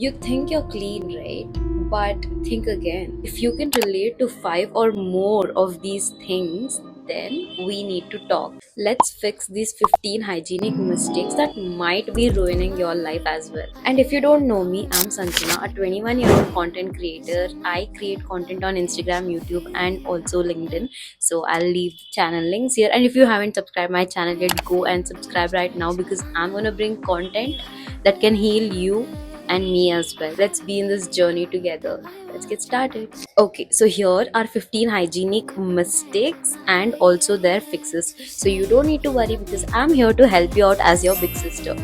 You think you're clean, right? But think again. If you can relate to five or more of these things, then we need to talk. Let's fix these 15 hygienic mistakes that might be ruining your life as well. And if you don't know me, I'm Sanjana, a 21-year-old content creator. I create content on Instagram, YouTube, and also LinkedIn. So I'll leave the channel links here. And if you haven't subscribed my channel yet, go and subscribe right now because I'm gonna bring content that can heal you and me as well. Let's be in this journey together. Let's get started. Okay, so here are 15 hygienic mistakes and also their fixes. So you don't need to worry because I'm here to help you out as your big sister.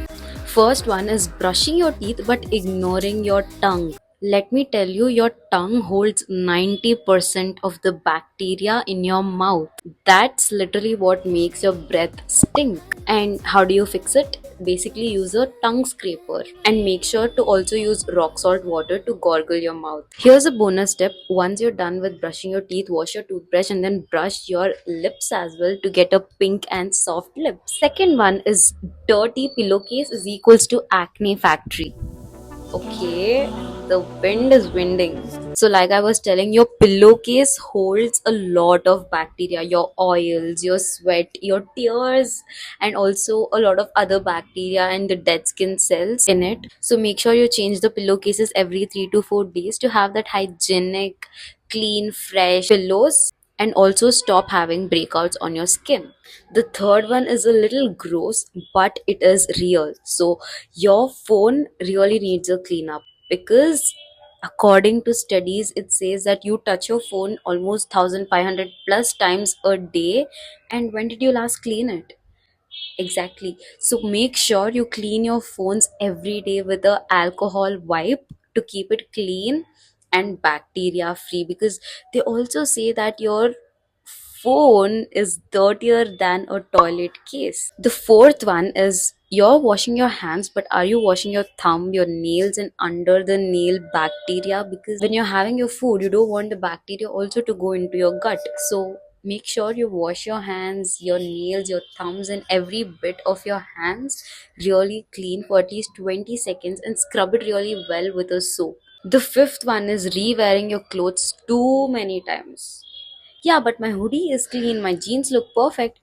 First one is brushing your teeth but ignoring your tongue. Let me tell you, your tongue holds 90% of the bacteria in your mouth. That's literally what makes your breath stink. And how do you fix it? Basically, use a tongue scraper and make sure to also use rock salt water to gargle your mouth. Here's a bonus tip. Once you're done with brushing your teeth, wash your toothbrush and then brush your lips as well to get a pink and soft lips. Second one is dirty pillowcase is equals to acne factory. Okay, the wind is winding. So, like I was telling, your pillowcase holds a lot of bacteria, your oils, your sweat, your tears, and also a lot of other bacteria and the dead skin cells in it. So, make sure you change the pillowcases every 3 to 4 days to have that hygienic, clean, fresh pillows and also stop having breakouts on your skin. The third one is a little gross, but it is real. So, your phone really needs a cleanup because according to studies it says that you touch your phone almost 1500 plus times a day. And when did you last clean it? Exactly. So make sure you clean your phones every day with a alcohol wipe to keep it clean and bacteria free, because they also say that your phone is dirtier than a toilet case. The fourth one is you're washing your hands, but are you washing your thumb, your nails, and under the nail bacteria? Because when you're having your food, you don't want the bacteria also to go into your gut. So make sure you wash your hands, your nails, your thumbs, and every bit of your hands really clean for at least 20 seconds and scrub it really well with a soap. The fifth one is re-wearing your clothes too many times. Yeah, but my hoodie is clean, my jeans look perfect,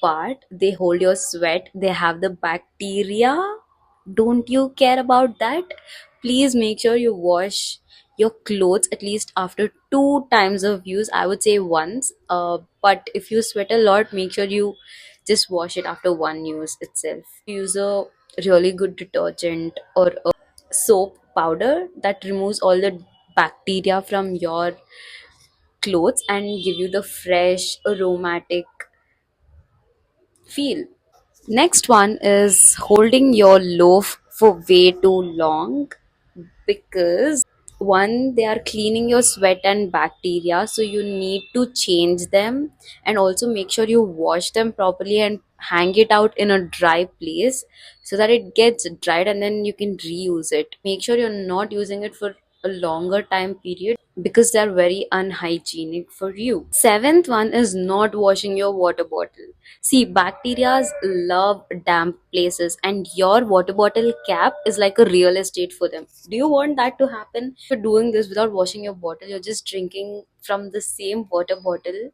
but they hold your sweat, they have the bacteria. Don't you care about that? Please make sure you wash your clothes at least after 2 times of use. I would say once, but if you sweat a lot, make sure you just wash it after one use itself. Use a really good detergent or a soap powder that removes all the bacteria from your clothes and give you the fresh aromatic feel. Next one is holding your loaf for way too long, because one, they are cleaning your sweat and bacteria, so you need to change them and also make sure you wash them properly and hang it out in a dry place so that it gets dried and then you can reuse it. Make sure you're not using it for a longer time period because they're very unhygienic for you. Seventh one is not washing your water bottle. See, bacteria love damp places, and your water bottle cap is like a real estate for them. Do you want that to happen? If you're doing this without washing your bottle, you're just drinking from the same water bottle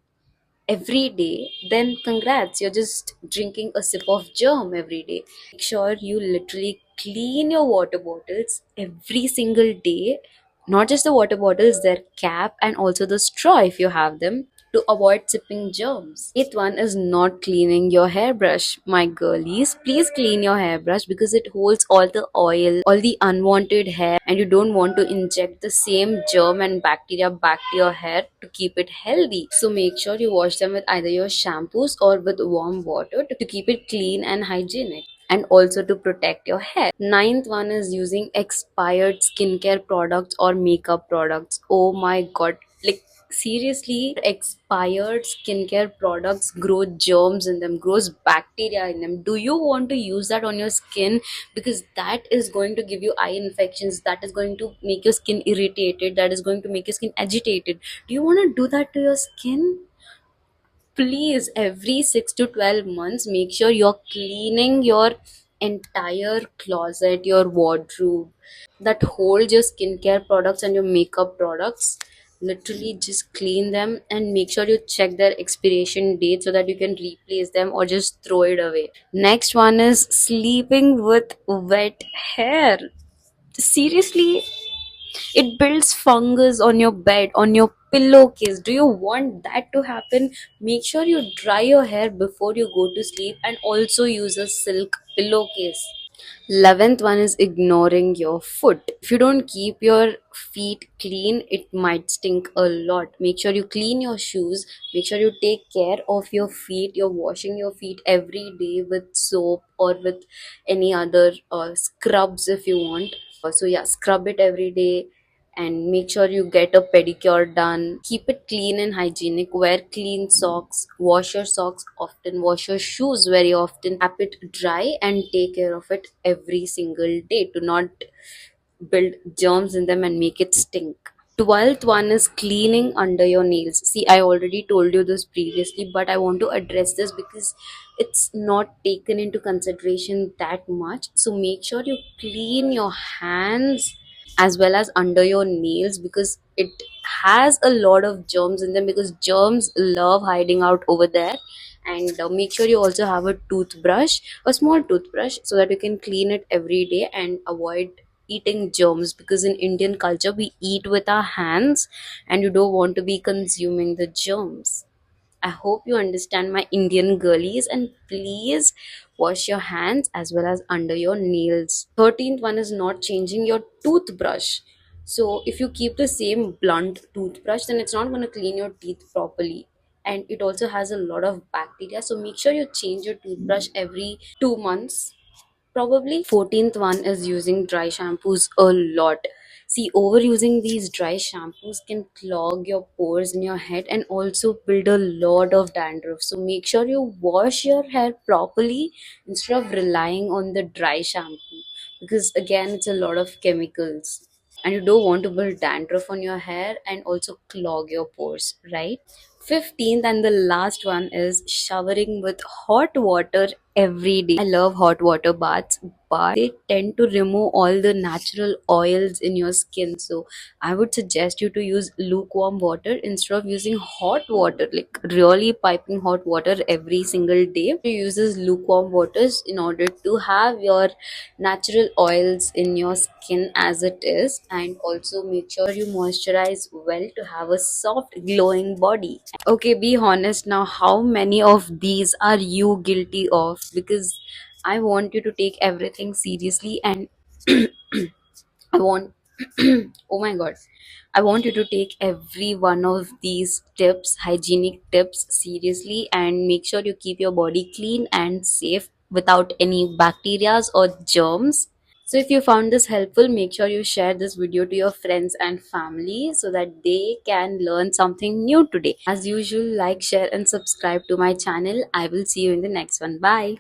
every day, then congrats, you're just drinking a sip of germ every day. Make sure you literally clean your water bottles every single day, not just the water bottles, their cap and also the straw if you have them, to avoid sipping germs. Eighth one is not cleaning your hairbrush. My girlies, please clean your hairbrush because it holds all the oil, all the unwanted hair, and you don't want to inject the same germ and bacteria back to your hair to keep it healthy. So make sure you wash them with either your shampoos or with warm water to keep it clean and hygienic and also to protect your hair. Ninth one is using expired skincare products or makeup products. Oh my god, like seriously, expired skincare products grow germs in them, grows bacteria in them. Do you want to use that on your skin? Because that is going to give you eye infections, that is going to make your skin irritated, that is going to make your skin agitated. Do you want to do that to your skin? Please, every 6 to 12 months, make sure you're cleaning your entire closet, your wardrobe that hold your skincare products and your makeup products. Literally just clean them and make sure you check their expiration date so that you can replace them or just throw it away. Next one is sleeping with wet hair. Seriously, it builds fungus on your bed, on your pillowcase. Do you want that to happen? Make sure you dry your hair before you go to sleep and also use a silk pillowcase. 11th one is ignoring your foot. If you don't keep your feet clean, it might stink a lot. Make sure you clean your shoes. Make sure you take care of your feet. You're washing your feet every day with soap or with any other scrubs if you want. So, yeah, scrub it every day and make sure you get a pedicure done. Keep it clean and hygienic. Wear clean socks. Wash your socks often. Wash your shoes very often. Tap it dry and take care of it every single day to not build germs in them and make it stink. 12th one is cleaning under your nails. See, I already told you this previously, but I want to address this because it's not taken into consideration that much. So make sure you clean your hands as well as under your nails because it has a lot of germs in them, because germs love hiding out over there. And make sure you also have a toothbrush, a small toothbrush, so that you can clean it every day and avoid eating germs, because in Indian culture we eat with our hands and you don't want to be consuming the germs. I hope you understand my Indian girlies, and please wash your hands as well as under your nails. 13th one is not changing your toothbrush. So, if you keep the same blunt toothbrush, then it's not going to clean your teeth properly. And it also has a lot of bacteria. So, make sure you change your toothbrush every 2 months probably. 14th one is using dry shampoos a lot. See, overusing these dry shampoos can clog your pores in your head and also build a lot of dandruff. So make sure you wash your hair properly instead of relying on the dry shampoo, because again it's a lot of chemicals and you don't want to build dandruff on your hair and also clog your pores, right? 15th and the last one is showering with hot water every day. I love hot water baths, but they tend to remove all the natural oils in your skin. So I would suggest you to use lukewarm water instead of using hot water, like really piping hot water every single day. You use this lukewarm waters in order to have your natural oils in your skin as it is, and also make sure you moisturize well to have a soft glowing body. Okay, be honest now, how many of these are you guilty of? Because I want you to take everything seriously and I want oh my god, I want you to take every one of these tips, hygienic tips, seriously, and make sure you keep your body clean and safe without any bacterias or germs. So if you found this helpful, make sure you share this video to your friends and family so that they can learn something new today. As usual, like, share and subscribe to my channel. I will see you in the next one. Bye.